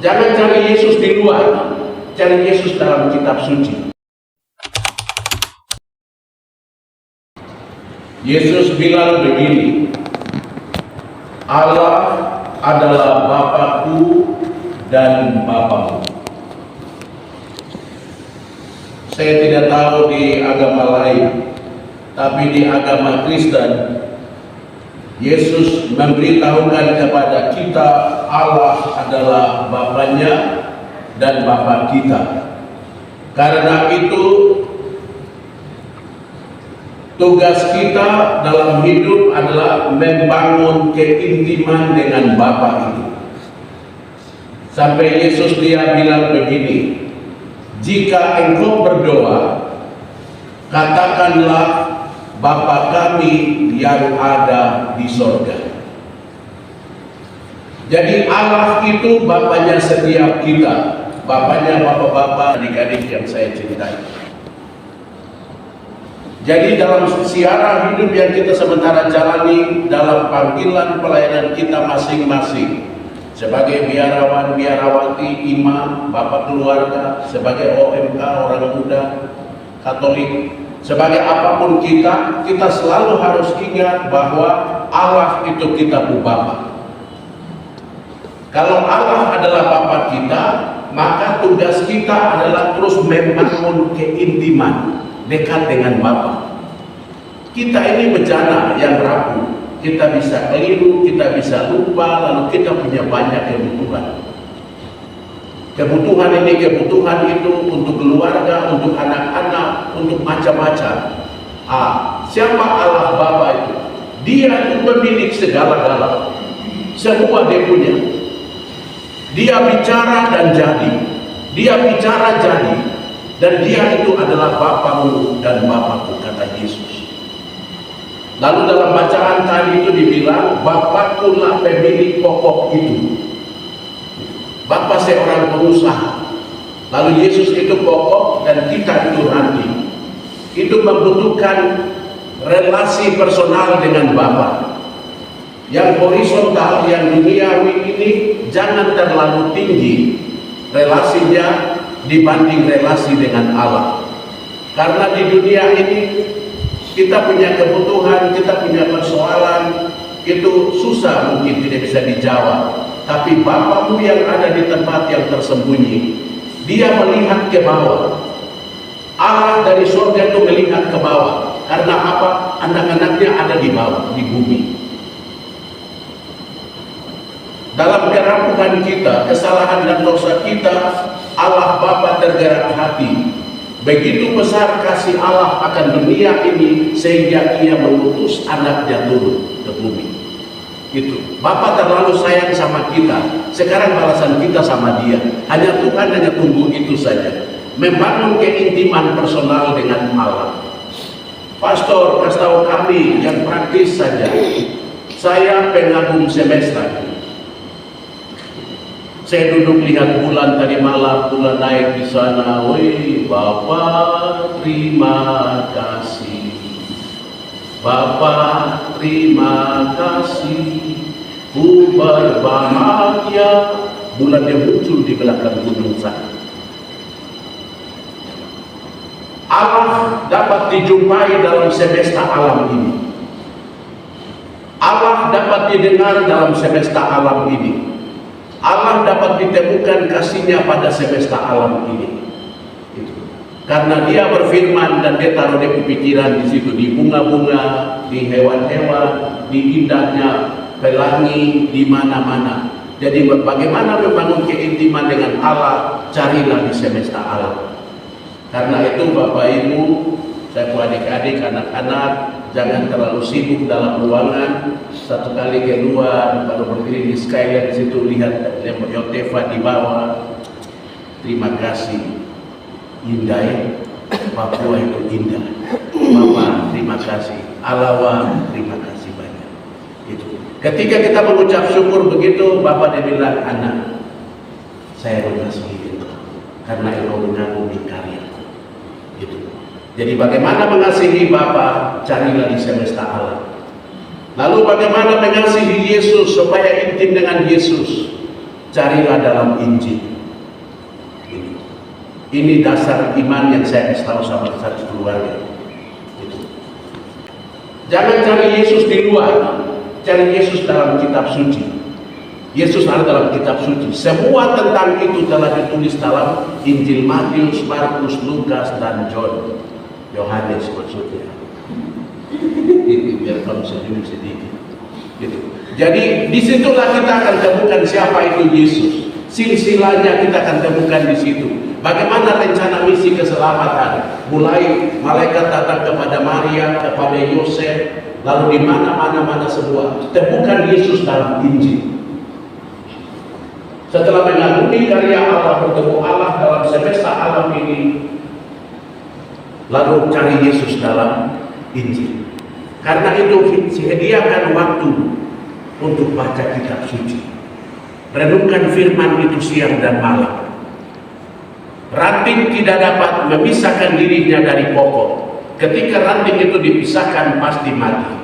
Jangan cari Yesus di luar, cari Yesus dalam kitab suci. Yesus bilang begini, Allah adalah Bapakku dan Bapamu. Saya tidak tahu di agama lain, tapi di agama Kristen, Yesus memberitahukan kepada kita Allah adalah Bapaknya dan Bapa kita. Karena itu tugas kita dalam hidup adalah membangun keintiman dengan Bapa itu. Sampai Yesus dia bilang begini, jika engkau berdoa, katakanlah Bapa kami yang ada di sorga. Jadi Allah itu Bapanya setiap kita, Bapanya bapak-bapak, adik-adik yang saya cintai. Jadi dalam siaran hidup yang kita sementara jalani, dalam panggilan pelayanan kita masing-masing, sebagai biarawan, biarawati, imam, bapak keluarga, sebagai OMK, orang muda, Katolik, sebagai apapun kita selalu harus ingat bahwa Allah itu kita punya Bapa. Kalau Allah adalah Bapa kita, maka tugas kita adalah terus membangun keintiman dekat dengan Bapa. Kita ini bejana yang rapuh, kita bisa keliru, kita bisa lupa, lalu kita punya banyak kebutuhan. Kebutuhan ini, kebutuhan itu untuk keluarga, untuk anak-anak, untuk macam-macam. Siapa Allah Bapa itu? Dia itu pemilik segala-gala. Semua dia punya. Dia bicara dan jadi. Dia bicara jadi. Dan dia itu adalah Bapamu dan Bapaku, kata Yesus. Lalu dalam bacaan tadi itu dibilang, Bapakku lah pemilik pokok itu. Bapa seorang pengusaha, lalu Yesus itu pokok dan kita itu ranti. Itu membutuhkan relasi personal dengan Bapa. Yang horizontal, yang duniawi ini jangan terlalu tinggi relasinya dibanding relasi dengan Allah. Karena di dunia ini kita punya kebutuhan, kita punya persoalan, itu susah mungkin tidak bisa dijawab. Tapi Bapamu yang ada di tempat yang tersembunyi, dia melihat ke bawah. Allah dari surga itu melihat ke bawah. Karena apa? Anak-anaknya ada di bawah, di bumi. Dalam kerapuhan kita, kesalahan dan dosa kita, Allah Bapa tergerak hati. Begitu besar kasih Allah akan dunia ini, sehingga Ia mengutus anaknya turun ke bumi. Itu Bapa terlalu sayang sama kita. Sekarang balasan kita sama Dia. Hanya Tuhan hanya tunggu itu saja. Membangun keintiman personal dengan Allah. Pastor, kasih tahu kami yang praktis saja. Saya pengagum semesta. Saya duduk lihat bulan tadi malam, bulan naik di sana. Wih, Bapak terima kasih. Bapak terima kasih, ku berbahagia. Bulan yang muncul di belakang gunung sana. Allah dapat dijumpai dalam semesta alam ini. Allah dapat didengar dalam semesta alam ini. Allah dapat ditemukan kasihnya pada semesta alam ini. Karena Dia berfirman dan Dia taruh di pikiran di situ, di bunga-bunga, di hewan-hewan, di indahnya pelangi, di mana-mana. Jadi bagaimana membangun keintiman dengan Allah? Carilah di semesta alam. Karena itu Bapak Ibu, saya adik-adik, anak-anak, jangan terlalu sibuk dalam ruangan. Satu kali keluar, baru berdiri di Skyline di situ, lihat Yotefa di bawah. Terima kasih. Indah ya, Papua itu indah. Bapak terima kasih, Alawa terima kasih banyak. Itu. Ketika kita mengucap syukur begitu, Bapak dia bilang, anak, saya mengasihi itu karena engkau mengagumi karyaku. Itu. Jadi bagaimana mengasihi Bapak? Carilah di semesta alam. Lalu bagaimana mengasihi Yesus supaya intim dengan Yesus? carilah dalam Injil. Ini dasar iman yang saya kasih tahu sama satu keluarga. Jangan cari Yesus di luar, cari Yesus dalam kitab suci. Yesus ada dalam kitab suci. Semua tentang itu telah ditulis dalam Injil Matius, Markus, Lukas, dan John. Yohanes maksudnya. Biar kamu senyum sedikit. Gitu. Jadi disitulah kita akan temukan siapa itu Yesus. Silsilahnya kita akan temukan di situ. Bagaimana rencana misi keselamatan? Mulai malaikat datang kepada Maria, kepada Yosef, lalu di mana-mana semua. Temukan Yesus dalam Injil. Setelah mengagumi karya Allah, bertemu Allah dalam semesta alam ini, lalu cari Yesus dalam Injil. Karena itu sediakan waktu untuk baca kitab suci. Renungkan firman itu siang dan malam. Ranting tidak dapat memisahkan dirinya dari pokok. Ketika ranting itu dipisahkan pasti mati.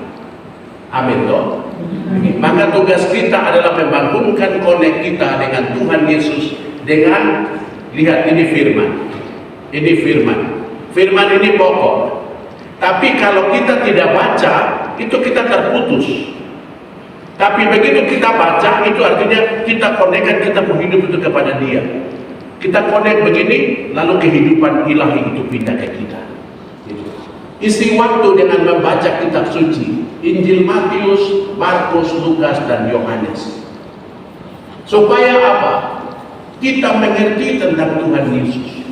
Amin toh. Maka tugas kita adalah membangunkan konek kita dengan Tuhan Yesus. Dengan lihat ini firman. Ini firman. Firman ini pokok. Tapi kalau kita tidak baca, itu kita terputus. Tapi begitu kita baca, itu artinya kita konekkan, kita hidup itu kepada Dia. Kita konek begini, lalu kehidupan ilahi itu pindah ke kita. Isi waktu dengan membaca kitab suci, Injil Matius, Markus, Lukas, dan Yohanes. Supaya apa? Kita mengerti tentang Tuhan Yesus.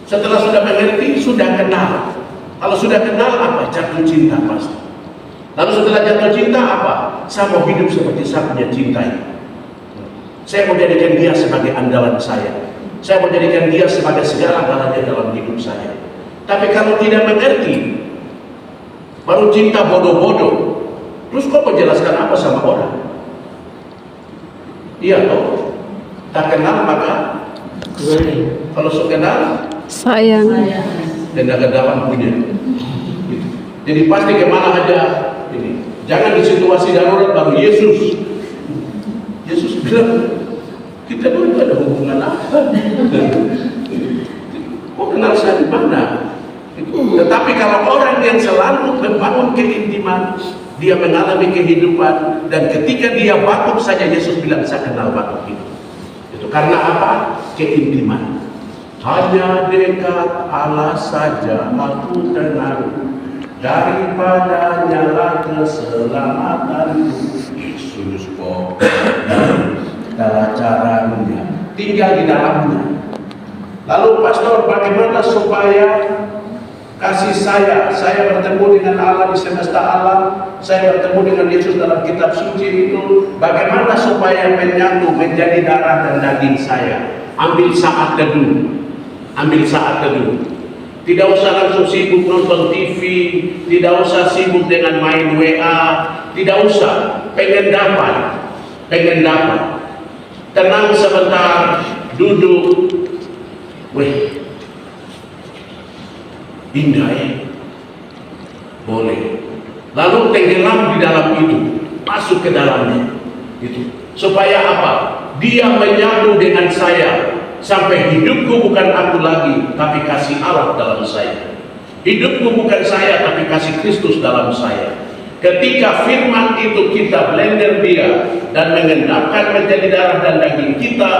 Setelah sudah mengerti, sudah kenal. Kalau sudah kenal apa? Jatuh cinta pasti. Lalu setelah jatuh cinta apa? Saya mau hidup seperti saya punya cintai. Saya mau jadikan Dia sebagai andalan saya. Saya mau jadikan Dia sebagai segala-galanya dalam hidup saya. Tapi kalau tidak mengerti, baru cinta bodoh-bodoh, terus kok menjelaskan apa sama orang? Iya toh? Tak kenal maka kalau sudah kenal sayang. Dan agak dalam punya. Jadi pasti kemana aja ini. Jangan di situasi darurat baru Yesus. Yesus bilang, kita dulu ada hubungan apa? Kok kenal saya di mana? Tetapi kalau orang yang selalu membangun keintiman, dia mengalami kehidupan, dan ketika dia batuk saja Yesus bilang saya kenal batuk itu. Itu karena apa? Keintiman. Hanya dekat Allah saja aku tenang, daripada nyala keselamatanku. Yesus pokoknya caranya tinggal di dalamnya. Lalu pastor, bagaimana supaya kasih saya bertemu dengan Allah di semesta alam, saya bertemu dengan Yesus dalam kitab suci itu, bagaimana supaya menyatu menjadi darah dan daging saya? Ambil saat teduh. Ambil saat teduh. Tidak usah langsung sibuk nonton TV, tidak usah sibuk dengan main WA, tidak usah. Pengen dapat. Tenang sebentar, duduk. Wih, indah ya? Boleh. Lalu tenggelam di dalam itu, masuk ke dalamnya. Itu. Supaya apa? Dia menyatu dengan saya. Sampai hidupku bukan aku lagi, tapi kasih Allah dalam saya. Hidupku bukan saya, tapi kasih Kristus dalam saya. Ketika firman itu kita blender dia dan mengendapkan menjadi darah dan daging kita,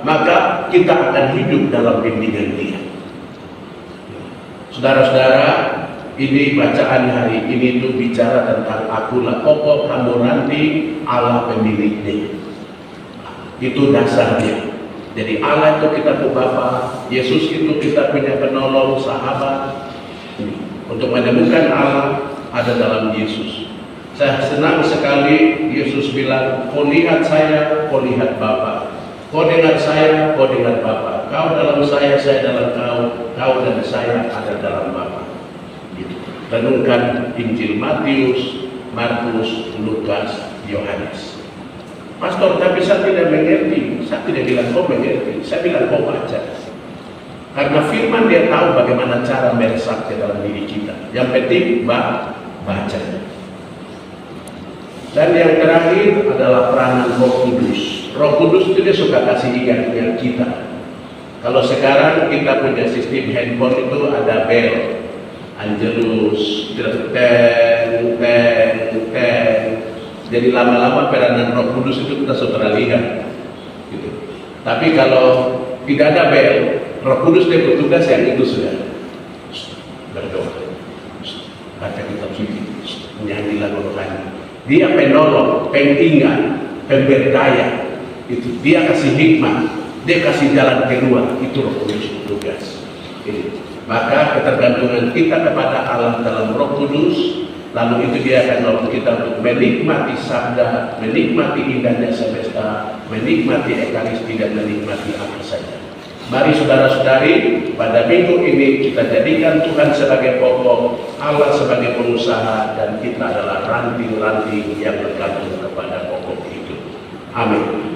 maka kita akan hidup dalam bimbingan Dia. Saudara-saudara, ini bacaan hari ini itu bicara tentang akulah pokok, kamu ranting, Allah pemiliknya. Itu dasarnya. Jadi Allah itu kita ke Bapa, Yesus itu kita punya penolong, sahabat. Untuk menemukan Allah ada dalam Yesus. Saya senang sekali Yesus bilang, kau lihat saya, kau lihat Bapa. Kau dengar saya, kau dengar Bapa. Kau dalam saya dalam kau dan saya ada dalam Bapa. Gitu. Renungkan Injil Matius, Markus, Lukas, Yohanes. Pastor, tapi saya tidak mengerti. Saya tidak bilang kau mengerti, saya bilang kau baca. Karena firman dia tahu bagaimana cara meresap ke dalam diri kita. Yang penting baca. Dan yang terakhir adalah peranan Roh Kudus. Roh Kudus itu dia suka kasih ingat kita. Kalau sekarang kita punya sistem handphone itu ada bel, Angelus, ten. Jadi lama-lama peranan Roh Kudus itu kita sudah lihat. Gitu. Tapi kalau tidak ada bel, Roh Kudus dia bertugas yang itu sudah berdoa, baca kitab suci, menyanyi lagu rohani. Dia penolong, pengingat, pemberdaya. Itu dia kasih hikmah, dia kasih jalan keluar. Itu Roh Kudus bertugas. Maka ketergantungan kita kepada Allah dalam Roh Kudus, lalu itu dia akan nolong kita untuk menikmati sabda, menikmati indahnya semesta, menikmati ekaristi dan menikmati apa saja. Mari saudara-saudari, pada minggu ini kita jadikan Tuhan sebagai pokok, Allah sebagai pengusaha, dan kita adalah ranting-ranting yang bergantung kepada pokok itu. Amin.